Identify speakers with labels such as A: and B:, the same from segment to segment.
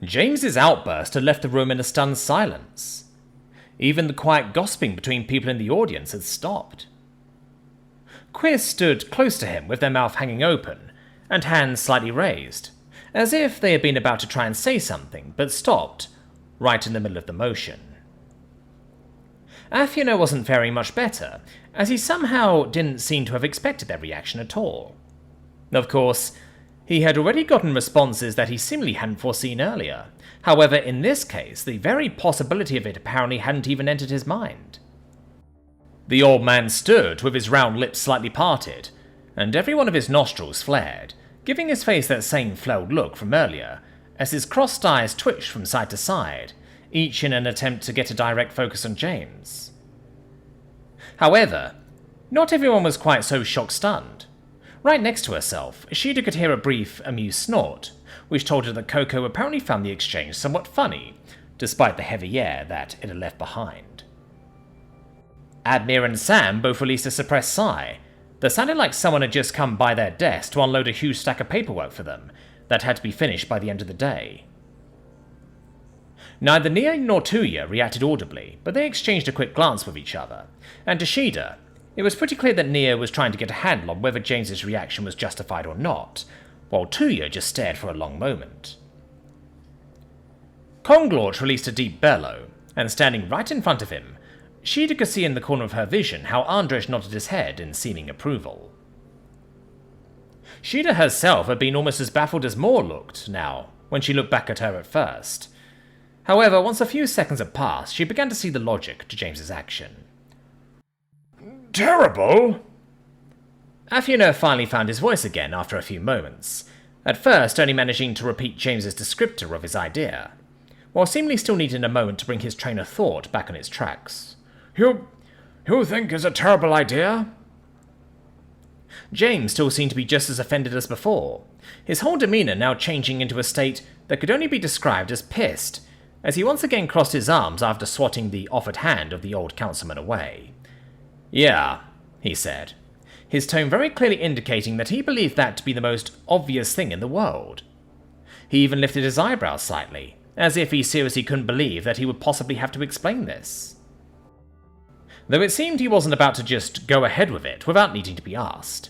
A: James's outburst had left the room in a stunned silence. Even the quiet gossiping between people in the audience had stopped. Quiz stood close to him with their mouth hanging open and hands slightly raised, as if they had been about to try and say something, but stopped right in the middle of the motion. Afiona wasn't faring much better, as he somehow didn't seem to have expected their reaction at all. Of course, he had already gotten responses that he seemingly hadn't foreseen earlier. However, in this case, the very possibility of it apparently hadn't even entered his mind. The old man stood with his round lips slightly parted, and every one of his nostrils flared, giving his face that same flawed look from earlier, as his crossed eyes twitched from side to side, each in an attempt to get a direct focus on James. However, not everyone was quite so shock-stunned. Right next to herself, Sheeta could hear a brief, amused snort, which told her that Coco apparently found the exchange somewhat funny, despite the heavy air that it had left behind. Admir and Sam both released a suppressed sigh that sounded like someone had just come by their desk to unload a huge stack of paperwork for them that had to be finished by the end of the day. Neither Nia nor Tuya reacted audibly, but they exchanged a quick glance with each other, and to Sheeta, it was pretty clear that Nia was trying to get a handle on whether James's reaction was justified or not, while Tuya just stared for a long moment. Conglort released a deep bellow, and standing right in front of him, Sheeta could see in the corner of her vision how Andrej nodded his head in seeming approval. Sheeta herself had been almost as baffled as Moore looked now, when she looked back at her at first. However, once a few seconds had passed, she began to see the logic to James's action.
B: Terrible?
A: Afiona finally found his voice again after a few moments, at first only managing to repeat James's descriptor of his idea, while seemingly still needing a moment to bring his train of thought back on its tracks.
B: You think it's a terrible idea?
A: James still seemed to be just as offended as before, his whole demeanour now changing into a state that could only be described as pissed, as he once again crossed his arms after swatting the offered hand of the old councilman away. Yeah, he said, his tone very clearly indicating that he believed that to be the most obvious thing in the world. He even lifted his eyebrows slightly, as if he seriously couldn't believe that he would possibly have to explain this. Though it seemed he wasn't about to just go ahead with it without needing to be asked.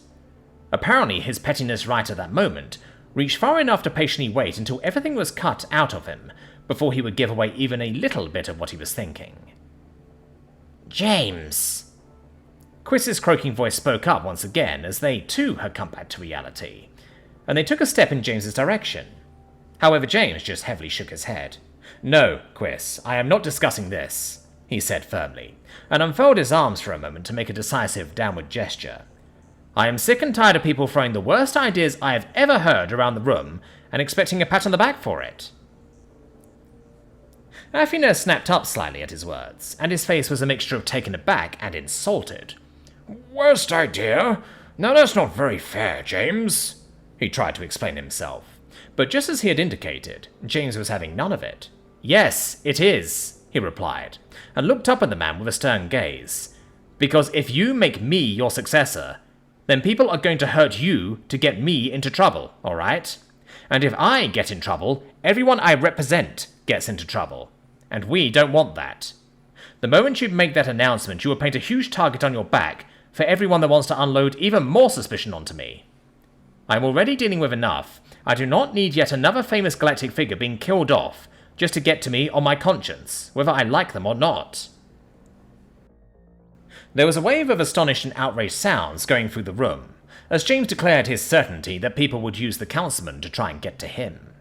A: Apparently his pettiness right at that moment reached far enough to patiently wait until everything was cut out of him before he would give away even a little bit of what he was thinking.
C: James!
A: Quiz's croaking voice spoke up once again as they too had come back to reality, and they took a step in James's direction. However, James just heavily shook his head. No, Quiz, I am not discussing this, he said firmly, and unfurled his arms for a moment to make a decisive downward gesture. I am sick and tired of people throwing the worst ideas I have ever heard around the room and expecting a pat on the back for it. Afiona snapped up slightly at his words, and his face was a mixture of taken aback and insulted.
B: Worst idea? Now that's not very fair, James.
A: He tried to explain himself, but just as he had indicated, James was having none of it. Yes, it is, he replied, and looked up at the man with a stern gaze. Because if you make me your successor, then people are going to hurt you to get me into trouble, alright? And if I get in trouble, everyone I represent gets into trouble. And we don't want that. The moment you make that announcement, you will paint a huge target on your back for everyone that wants to unload even more suspicion onto me. I'm already dealing with enough. I do not need yet another famous galactic figure being killed off just to get to me on my conscience, whether I like them or not. There was a wave of astonished and outraged sounds going through the room, as James declared his certainty that people would use the Councilman to try and get to him.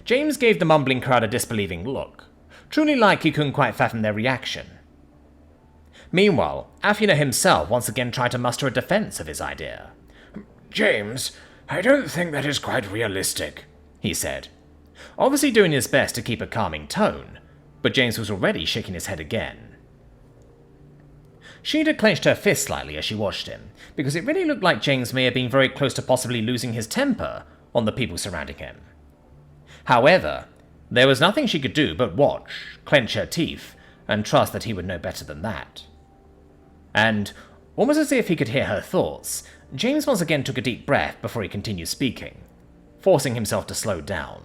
A: James gave the mumbling crowd a disbelieving look, truly like he couldn't quite fathom their reaction. Meanwhile, Afiona himself once again tried to muster a defense of his idea.
B: James, I don't think that is quite realistic,
A: he said, obviously doing his best to keep a calming tone, but James was already shaking his head again. Sheeta clenched her fist slightly as she watched him, because it really looked like James may have been very close to possibly losing his temper on the people surrounding him. However, there was nothing she could do but watch, clench her teeth, and trust that he would know better than that. And, almost as if he could hear her thoughts, James once again took a deep breath before he continued speaking, forcing himself to slow down.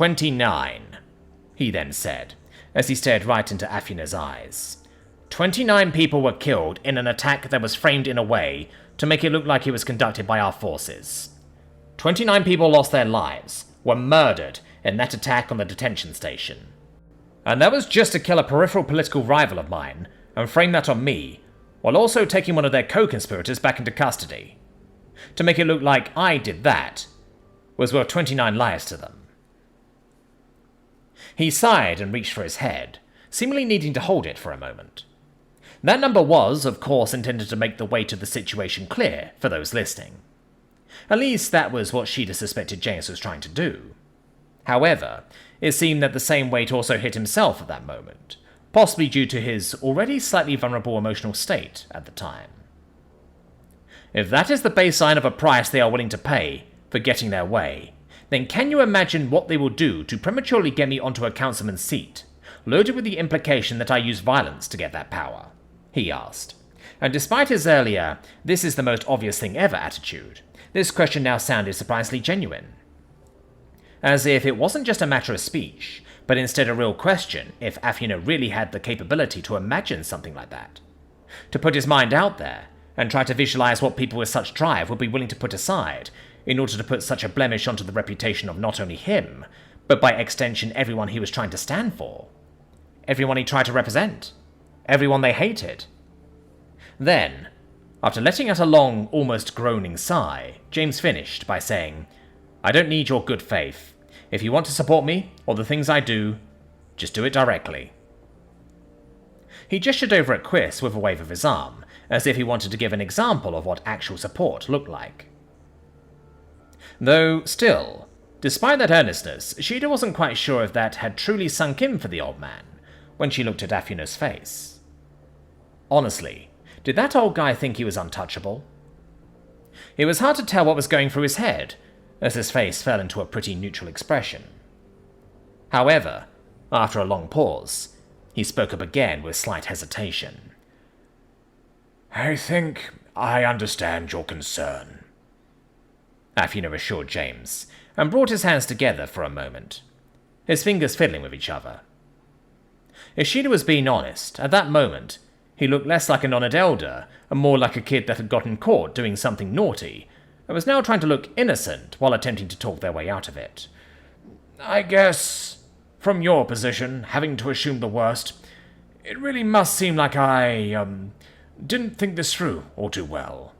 A: 29, he then said, as he stared right into Afina's eyes. 29 people were killed in an attack that was framed in a way to make it look like it was conducted by our forces. 29 people lost their lives, were murdered in that attack on the detention station. And that was just to kill a peripheral political rival of mine and frame that on me, while also taking one of their co-conspirators back into custody. To make it look like I did that was worth 29 lives to them. He sighed and reached for his head, seemingly needing to hold it for a moment. That number was, of course, intended to make the weight of the situation clear for those listening. At least that was what Sheeta suspected James was trying to do. However, it seemed that the same weight also hit himself at that moment, possibly due to his already slightly vulnerable emotional state at the time. If that is the baseline of a price they are willing to pay for getting their way, then can you imagine what they will do to prematurely get me onto a councilman's seat, loaded with the implication that I use violence to get that power? He asked. And despite his earlier, this is the most obvious thing ever attitude, this question now sounded surprisingly genuine. As if it wasn't just a matter of speech, but instead a real question if Afina really had the capability to imagine something like that. To put his mind out there, and try to visualize what people with such drive would be willing to put aside in order to put such a blemish onto the reputation of not only him, but by extension everyone he was trying to stand for. Everyone he tried to represent. Everyone they hated. Then, after letting out a long, almost groaning sigh, James finished by saying, I don't need your good faith. If you want to support me, or the things I do, just do it directly. He gestured over at Quiz with a wave of his arm, as if he wanted to give an example of what actual support looked like. Though, still, despite that earnestness, Sheeta wasn't quite sure if that had truly sunk in for the old man when she looked at Afina's face. Honestly, did that old guy think he was untouchable? It was hard to tell what was going through his head, as his face fell into a pretty neutral expression. However, after a long pause, he spoke up again with slight hesitation.
B: I think I understand your concern,
A: Afina assured James, and brought his hands together for a moment, his fingers fiddling with each other. If Sheeta was being honest, at that moment, he looked less like an honoured elder and more like a kid that had gotten caught doing something naughty and was now trying to look innocent while attempting to talk their way out of it.
B: I guess, from your position, having to assume the worst, it really must seem like I, didn't think this through all too well.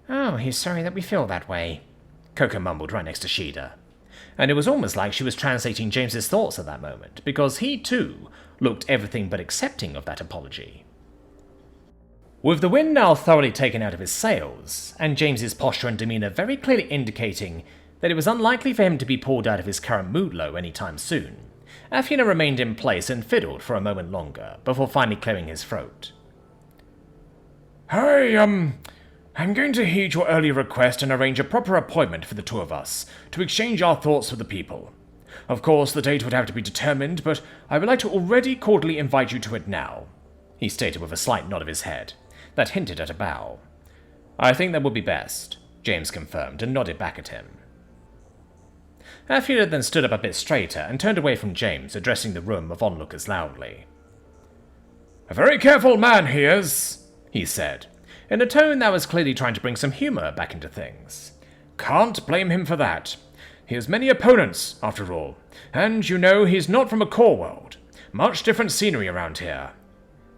A: Oh, he's sorry that we feel that way, Coco mumbled right next to Sheeta. And it was almost like she was translating James's thoughts at that moment, because he, too, looked everything but accepting of that apology. With the wind now thoroughly taken out of his sails, and James's posture and demeanour very clearly indicating that it was unlikely for him to be pulled out of his current mood low any time soon, Afina remained in place and fiddled for a moment longer, before finally clearing his throat.
B: I'm going to heed your earlier request and arrange a proper appointment for the two of us to exchange our thoughts with the people. Of course, the date would have to be determined, but I would like to already cordially invite you to it now, he stated with a slight nod of his head that hinted at a bow. I think that would be best, James confirmed and nodded back at him. Afina then stood up a bit straighter and turned away from James, addressing the room of onlookers loudly. A very careful man he is, he said,
A: in a tone that was clearly trying to bring some humour back into things.
B: Can't blame him for that. He has many opponents, after all, and you know he's not from a core world. Much different scenery around here.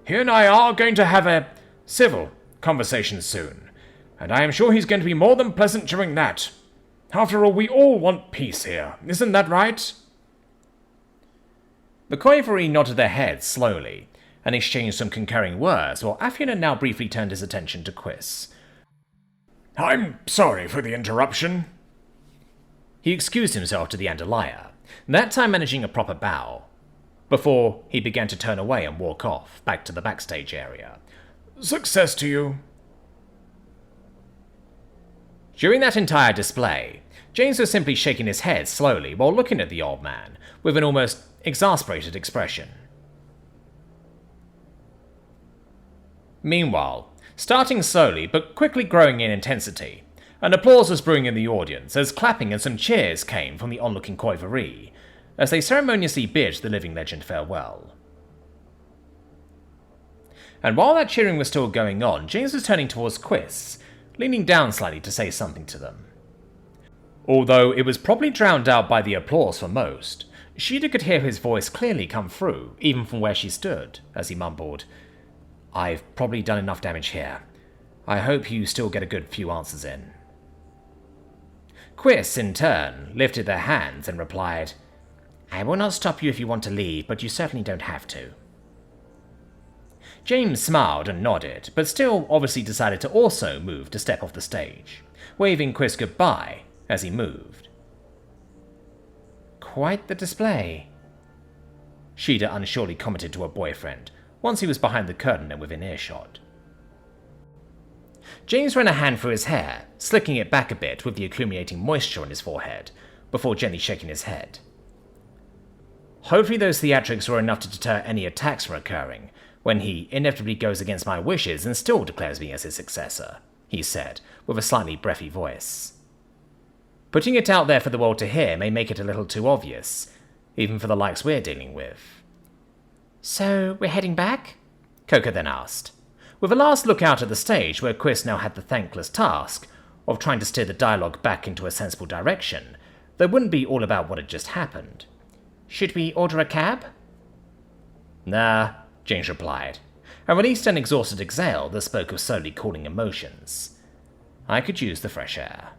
B: He and I are going to have a civil conversation soon, and I am sure he's going to be more than pleasant during that. After all, we all want peace here, isn't that right?
A: The Coivory nodded their heads slowly, and exchanged some concurring words, while Afina now briefly turned his attention to Quiz.
B: I'm sorry for the interruption.
A: He excused himself to the Andalaya, that time managing a proper bow, before he began to turn away and walk off, back to the backstage area.
B: Success to you.
A: During that entire display, James was simply shaking his head slowly while looking at the old man, with an almost exasperated expression. Meanwhile, starting slowly but quickly growing in intensity, An applause was brewing in the audience as clapping and some cheers came from the onlooking coterie, as they ceremoniously bid the living legend farewell. And while that cheering was still going on, James was turning towards Quiz, leaning down slightly to say something to them. Although it was probably drowned out by the applause for most, Sheeta could hear his voice clearly come through, even from where she stood, as he mumbled, "I've probably done enough damage here. I hope you still get a good few answers in." Quiz, in turn, lifted their hands and replied, "I will not stop you if you want to leave, but you certainly don't have to." James smiled and nodded, but still obviously decided to also move to step off the stage, waving Quiz goodbye as he moved. "Quite the display," Sheeta unsurely commented to her boyfriend, once he was behind the curtain and within earshot. James ran a hand through his hair, slicking it back a bit with the accumulating moisture on his forehead, before gently shaking his head. "Hopefully those theatrics were enough to deter any attacks from occurring, when he inevitably goes against my wishes and still declares me as his successor," he said, with a slightly breathy voice. "Putting it out there for the world to hear may make it a little too obvious, even for the likes we're dealing with." "So, we're heading back?" Coco then asked, with a last look out at the stage where Quiz now had the thankless task of trying to steer the dialogue back into a sensible direction that wouldn't be all about what had just happened. "Should we order a cab?" "Nah," James replied, and released an exhausted exhale that spoke of slowly cooling emotions. "I could use the fresh air."